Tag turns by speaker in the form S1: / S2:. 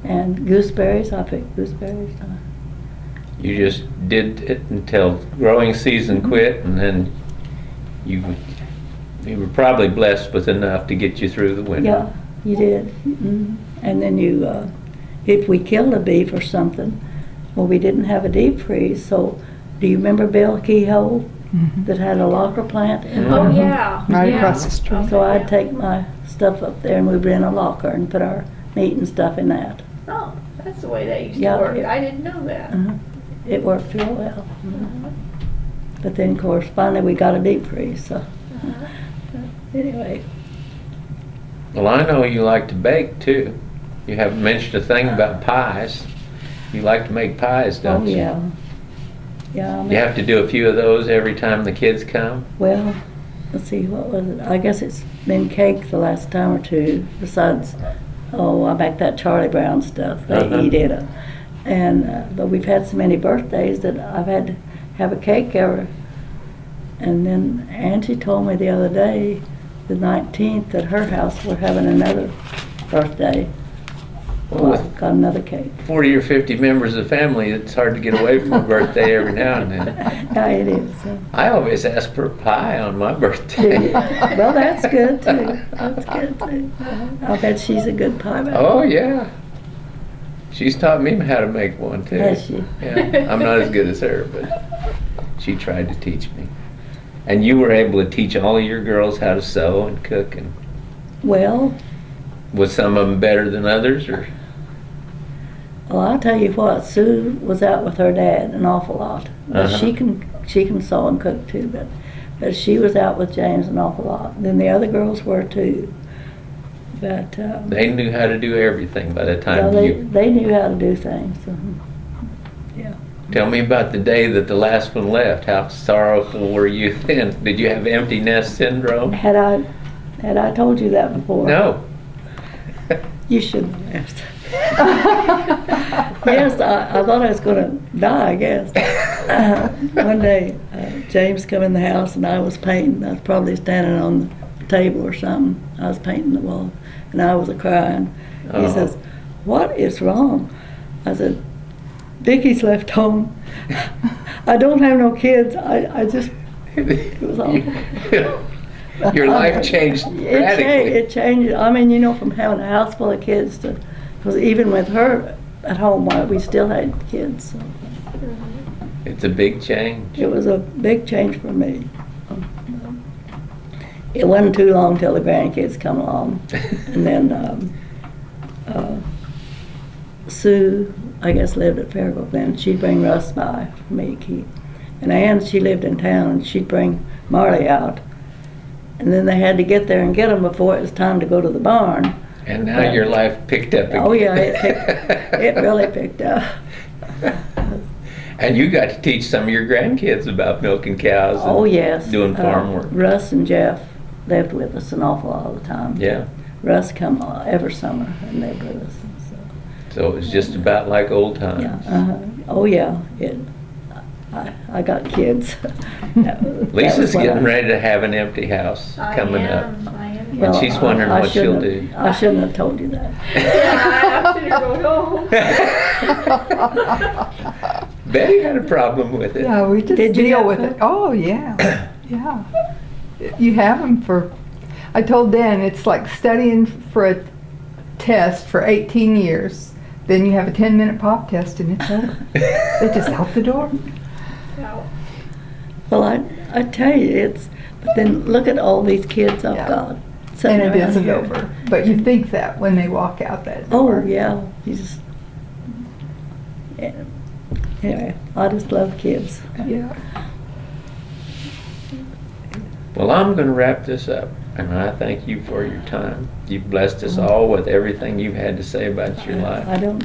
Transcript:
S1: And gooseberries, I picked gooseberries.
S2: You just did it until growing season quit, and then you were probably blessed with enough to get you through the winter.
S1: Yeah, you did. And then if we killed a beef or something, well, we didn't have a deep freeze, so do you remember Bill Kehoe that had a locker plant?
S3: Oh, yeah.
S4: Right
S3: yeah.
S4: across the street.
S1: So I'd take my stuff up there and we put it in a locker and put our meat and stuff in that.
S3: Oh, that's the way that used
S1: Yeah,
S3: to work.
S1: it-
S3: I didn't know that.
S1: It worked real well. But then, of course, finally we got a deep freeze, so anyway.
S2: Well, I know you like to bake too. You haven't mentioned a thing about pies. You like to make pies, don't
S1: Oh,
S2: you?
S1: yeah. Yeah,
S2: You have to do a few of those every time the kids come?
S1: well, let's see, what was it? I guess it's been cake the last time or two, besides, I make that Charlie Brown stuff. They eat it. And, but we've had so many birthdays that I've had to have a cake ever. And then Angie told me the other day, the 19th, at her house, we're having another birthday.
S2: Well,
S1: I've got another cake.
S2: 40 or 50 members of the family, it's hard to get away from a birthday every now and then.
S1: Yeah, it is.
S2: I always ask for a pie on my birthday.
S1: Well, that's good too. That's good too. I'll bet she's a good pie maker.
S2: Oh, yeah. She's taught me how to make one too.
S1: Has she?
S2: Yeah, I'm not as good as her, but she tried to teach me. And you were able to teach all of your girls how to sew and cook, and
S1: Well,
S2: was some of them better than others, or?
S1: well, I'll tell you what, Sue was out with her dad an awful lot. But she can sew and cook too, but she was out with James an awful lot. Then the other girls were too. But
S2: They knew how to do everything by the
S1: yeah,
S2: time
S1: they knew how to do things. So, yeah.
S2: Tell me about the day that the last one left. How sorrowful were you then? Did you have empty nest syndrome?
S1: Had I told you that before?
S2: No.
S1: You shouldn't have asked. Yes, I thought I was going to die, I guess. One day, James come in the house and I was painting. I was probably standing on the table or something. I was painting the wall and I was crying. He says, "What is wrong?" I said, "Vicky's left home. I don't have no kids. I just," it was awful.
S2: Your life changed radically.
S1: It changed. I mean, from having a house full of kids to, because even with her at home, we still had kids. So
S2: It's a big change.
S1: it was a big change for me. It wasn't too long till the grandkids come along, and then Sue, I guess, lived at Fairville then. She'd bring Russ by for me to keep, and Ann, she lived in town, and she'd bring Marley out. And then they had to get there and get them before it was time to go to the barn.
S2: And now your life picked up again.
S1: Oh yeah, it really picked up.
S2: And you got to teach some of your grandkids about milking cows and
S1: Oh yes.
S2: doing farm work.
S1: Russ and Jeff lived with us an awful lot of the time.
S2: Yeah.
S1: Russ come every summer and lived with us.
S2: So it was just about like old
S1: So,
S2: times.
S1: yeah. Oh yeah. I got kids.
S2: Lisa's getting ready to have an empty house coming up.
S3: I am.
S2: And she's wondering what she'll do.
S1: I shouldn't have told you that.
S3: Yeah, I should have go home.
S2: Betty had a problem with it.
S4: Yeah, we just
S1: Did you
S4: deal
S1: have
S4: with
S1: fun?
S4: it. Oh, yeah. Yeah. You have them for, I told Dan, it's like studying for a test for 18 years. Then you have a 10-minute pop test and it's over. They just out the door.
S1: Well, I tell you, but then look at all these kids I've
S4: Yeah.
S1: got.
S4: And
S1: sitting
S4: it
S1: around
S4: isn't
S1: here.
S4: over. But you think that when they walk out that
S1: Oh,
S4: door.
S1: yeah. Anyway, I just love kids.
S4: Yeah.
S2: Well, I'm going to wrap this up, and I thank you for your time. You've blessed us all with everything you've had to say about your life.
S1: I don't